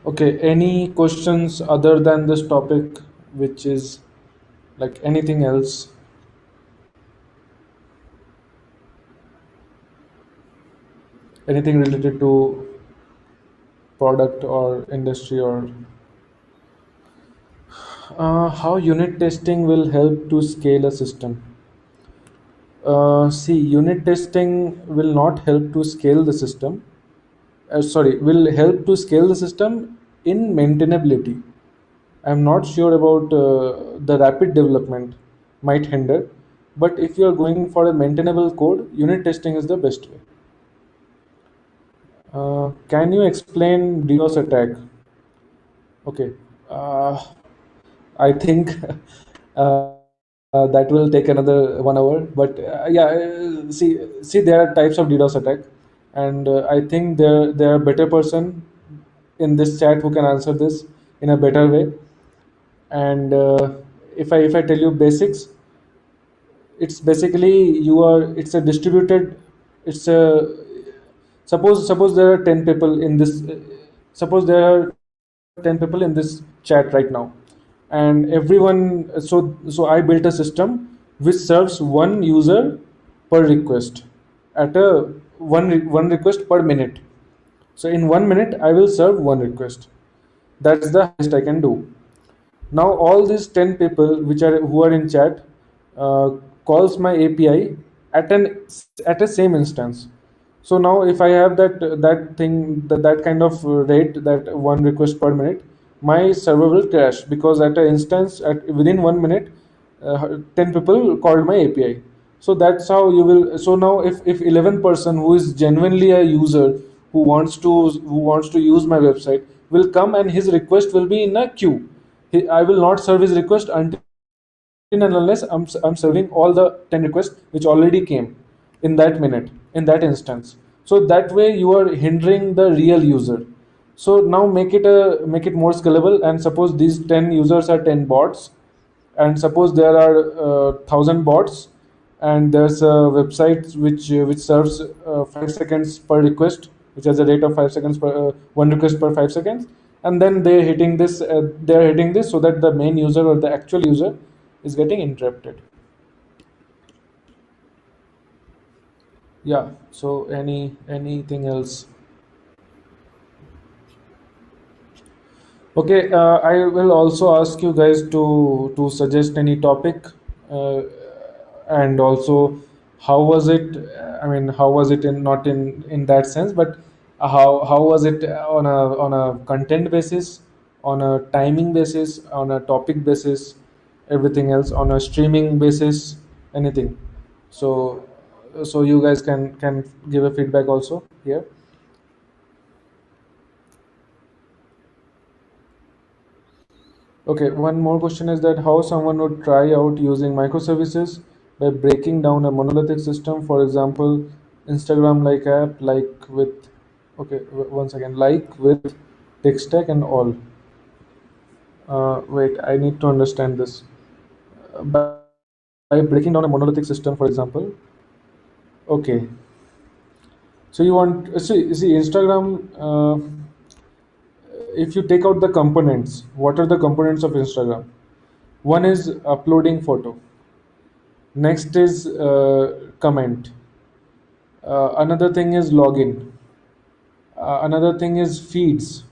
Okay, any questions other than this topic, which is like anything else, anything related to product or industry, or how unit testing will help to scale a system? See, unit testing will not help to scale the system. Will help to scale the system in maintainability. I'm not sure about the rapid development might hinder, but if you're going for a maintainable code, unit testing is the best way. Can you explain DDoS attack? Okay. Uh, I think that will take another 1 hour. But yeah, see, there are types of DDoS attack, and I think there are better person in this chat who can answer this in a better way. And if I tell you basics, it's basically it's a distributed. It's a suppose there are 10 people in this. Suppose there are 10 people in this chat right now, and everyone. So I built a system which serves one user per request at a one request per minute. So in 1 minute, I will serve one request. That's the highest I can do. Now all these 10 people who are in chat calls my API at a same instance. So now if I have that kind of rate, that one request per minute, my server will crash, because at an instance, at within 1 minute, 10 people called my API. So that's how you will. So now if 11 person who is genuinely a user, who wants to use my website, will come, and his request will be in a queue. I will not serve his request until and unless I'm serving all the 10 requests which already came in that minute, in that instance. So that way you are hindering the real user. So now make it more scalable, and suppose these 10 users are 10 bots, and suppose there are 1,000 bots, and there's a website which serves 5 seconds per request, which has a rate of 5 seconds per one request per 5 seconds. And then they're hitting this so that the main user or the actual user is getting interrupted. Yeah, so anything else? Okay, I will also ask you guys to suggest any topic, uh, and also how was it? I mean, how was it in, not in that sense, but how was it on a content basis, on a timing basis, on a topic basis, everything else, on a streaming basis, anything. So you guys can give a feedback also here. Okay, one more question is that how someone would try out using microservices by breaking down a monolithic system, for example, Instagram like app, like with, okay, once again, like with tech stack and all. Wait, I need to understand this. By breaking down a monolithic system, for example, okay. So you want see Instagram. If you take out the components, what are the components of Instagram? One is uploading photo. Next is comment. Another thing is login. Another thing is feeds.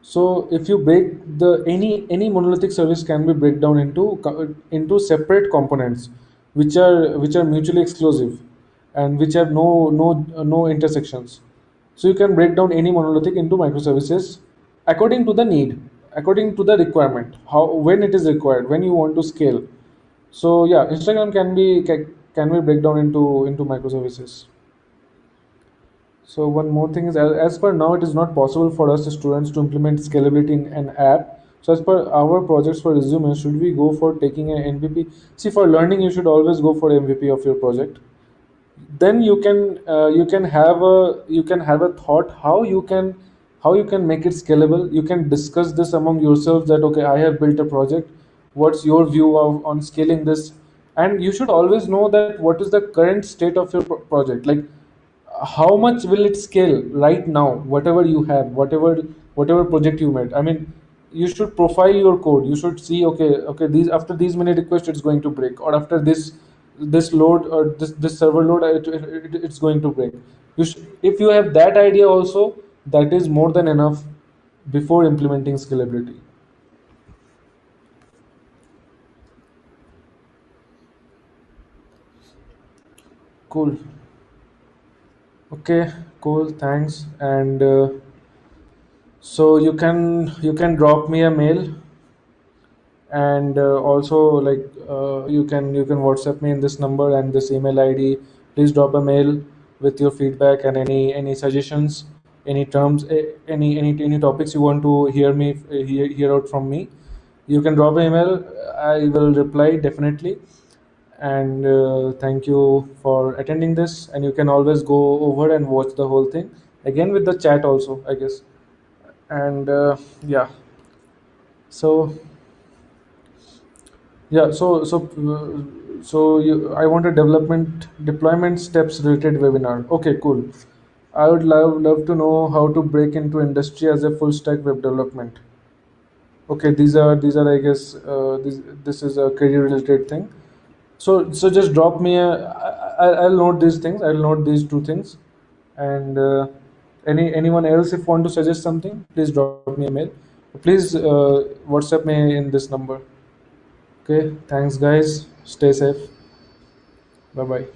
So if you break the any monolithic service can be break down into separate components, which are mutually exclusive, and which have no intersections. So you can break down any monolithic into microservices according to the need, according to the requirement, how when it is required, when you want to scale. So yeah, Instagram can be break down into microservices. So one more thing is, as per now, it is not possible for us students to implement scalability in an app. So as per our projects for resume, should we go for taking an MVP? See, for learning, you should always go for MVP of your project. Then you can have a thought how you can make it scalable. You can discuss this among yourselves that okay, I have built a project, what's your view on scaling this? And you should always know that what is the current state of your project, like how much will it scale right now, whatever you have, whatever project you made. I mean, you should profile your code. You should see, okay, these after these many requests it's going to break, or after this load, or this server load, it's going to break. If you have that idea also, that is more than enough before implementing scalability. Cool. Okay, cool, thanks. And so you can drop me a mail, and also, like, you can WhatsApp me in this number and this email ID. Please drop a mail with your feedback and any suggestions, any terms, any topics you want to hear out from me. You can drop an email. I will reply definitely. And thank you for attending this. And you can always go over and watch the whole thing again with the chat also, I guess. And yeah. So yeah, I want a development deployment steps related webinar. Okay, cool. I would love to know how to break into industry as a full stack web development. Okay, these are I guess this is a career related thing. So just drop me I'll note these things. I'll note these two things. And anyone else, if want to suggest something, please drop me a mail. Please WhatsApp me in this number. Okay, thanks guys. Stay safe. Bye bye.